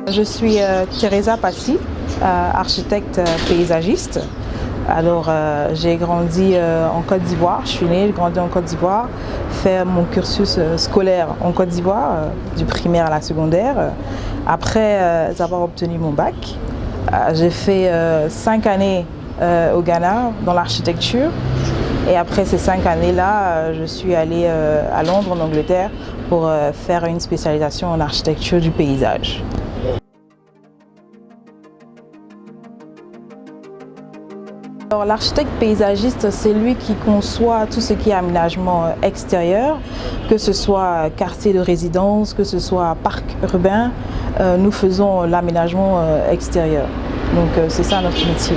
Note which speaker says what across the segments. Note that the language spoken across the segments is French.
Speaker 1: Je suis Teresa Passy, architecte paysagiste. Alors, j'ai grandi en Côte d'Ivoire, je suis née, j'ai grandi en Côte d'Ivoire, fait mon cursus scolaire en Côte d'Ivoire, du primaire à la secondaire. Après avoir obtenu mon bac, j'ai fait 5 années au Ghana dans l'architecture. Et après ces 5 années-là, je suis allée à Londres, en Angleterre, pour faire une spécialisation en architecture du paysage. L'architecte paysagiste, c'est lui qui conçoit tout ce qui est aménagement extérieur, que ce soit quartier de résidence, que ce soit parc urbain, nous faisons l'aménagement extérieur. Donc c'est ça notre métier.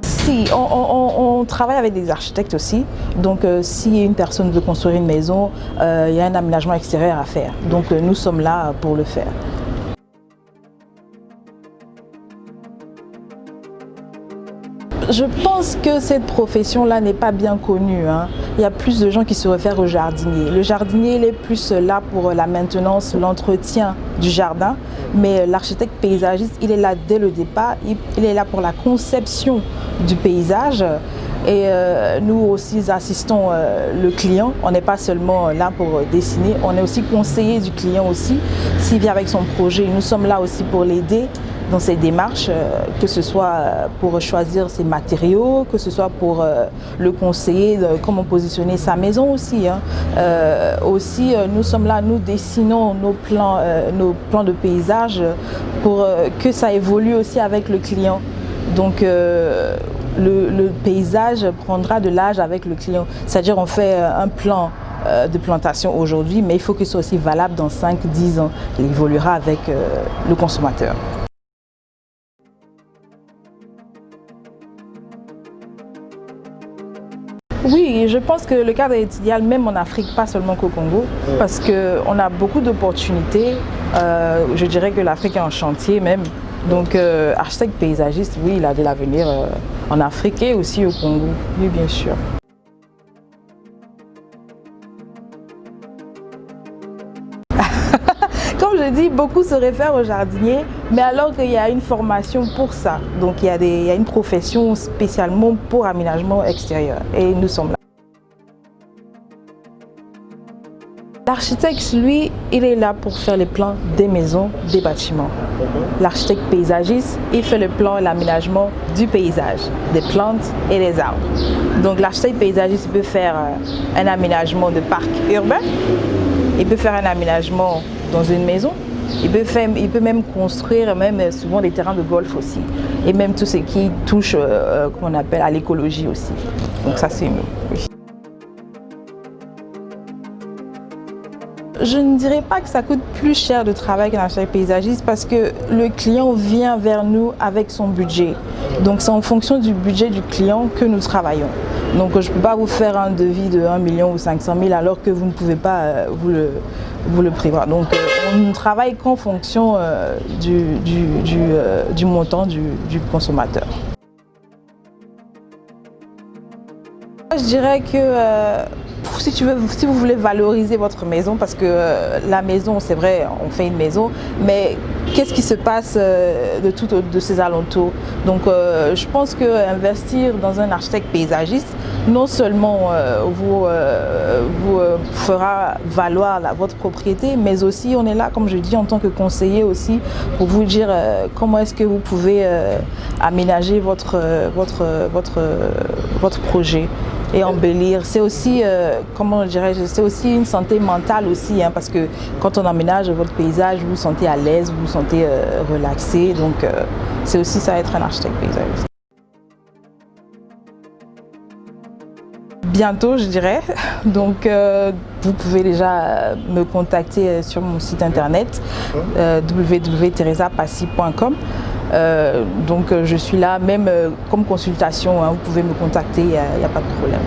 Speaker 1: Si, on travaille avec des architectes aussi, donc si une personne veut construire une maison, il y a un aménagement extérieur à faire. Donc nous sommes là pour le faire. Je pense que cette profession-là n'est pas bien connue. Il y a plus de gens qui se réfèrent au jardinier. Le jardinier, il est plus là pour la maintenance, l'entretien du jardin. Mais l'architecte paysagiste, il est là dès le départ. Il est là pour la conception du paysage. Et nous aussi assistons le client. On n'est pas seulement là pour dessiner, on est aussi conseiller du client aussi. S'il vient avec son projet, nous sommes là aussi pour l'aider dans ses démarches, que ce soit pour choisir ses matériaux, que ce soit pour le conseiller de comment positionner sa maison aussi. Aussi, nous sommes là, nous dessinons nos plans de paysage pour que ça évolue aussi avec le client. Donc, le paysage prendra de l'âge avec le client. C'est-à-dire on fait un plan de plantation aujourd'hui, mais il faut que ce soit aussi valable dans 5-10 ans. Il évoluera avec le consommateur. Oui, je pense que le cadre est idéal même en Afrique, pas seulement qu'au Congo, parce qu'on a beaucoup d'opportunités. Je dirais que l'Afrique est en chantier même. Donc, architecte paysagiste, oui, il a de l'avenir en Afrique et aussi au Congo, oui, bien sûr. Comme je dis, beaucoup se réfèrent aux jardiniers, mais alors qu'il y a une formation pour ça. Donc il y a une profession spécialement pour aménagement extérieur et nous sommes là. L'architecte, lui, il est là pour faire les plans des maisons, des bâtiments. L'architecte paysagiste, il fait le plan et l'aménagement du paysage, des plantes et des arbres. Donc l'architecte paysagiste peut faire un aménagement de parc urbain, il peut faire un aménagement dans une maison, il peut même construire souvent des terrains de golf aussi, et même tout ce qui touche, qu'on appelle à l'écologie aussi. Donc ça c'est nous. Oui. Je ne dirais pas que ça coûte plus cher de travailler qu'un architecte paysagiste parce que le client vient vers nous avec son budget. Donc c'est en fonction du budget du client que nous travaillons. Donc je ne peux pas vous faire un devis de 1 million ou 500 000 alors que vous ne pouvez pas vous le prévoir. Donc on ne travaille qu'en fonction du montant du consommateur. Je dirais que si vous voulez valoriser votre maison, parce que la maison, c'est vrai, on fait une maison, mais qu'est-ce qui se passe de ces alentours? Donc je pense qu'investir dans un architecte paysagiste, non seulement vous fera valoir votre propriété, mais aussi on est là, comme je dis, en tant que conseiller aussi, pour vous dire comment est-ce que vous pouvez aménager votre projet et embellir. C'est aussi, comment dirais-je, c'est aussi une santé mentale aussi, parce que quand on aménage votre paysage, vous vous sentez à l'aise, vous vous sentez relaxé. Donc c'est aussi ça être un architecte paysagiste. Bientôt, je dirais. Donc vous pouvez déjà me contacter sur mon site internet www.teresapassy.com. Donc je suis là même comme consultation, vous pouvez me contacter, il n'y a pas de problème.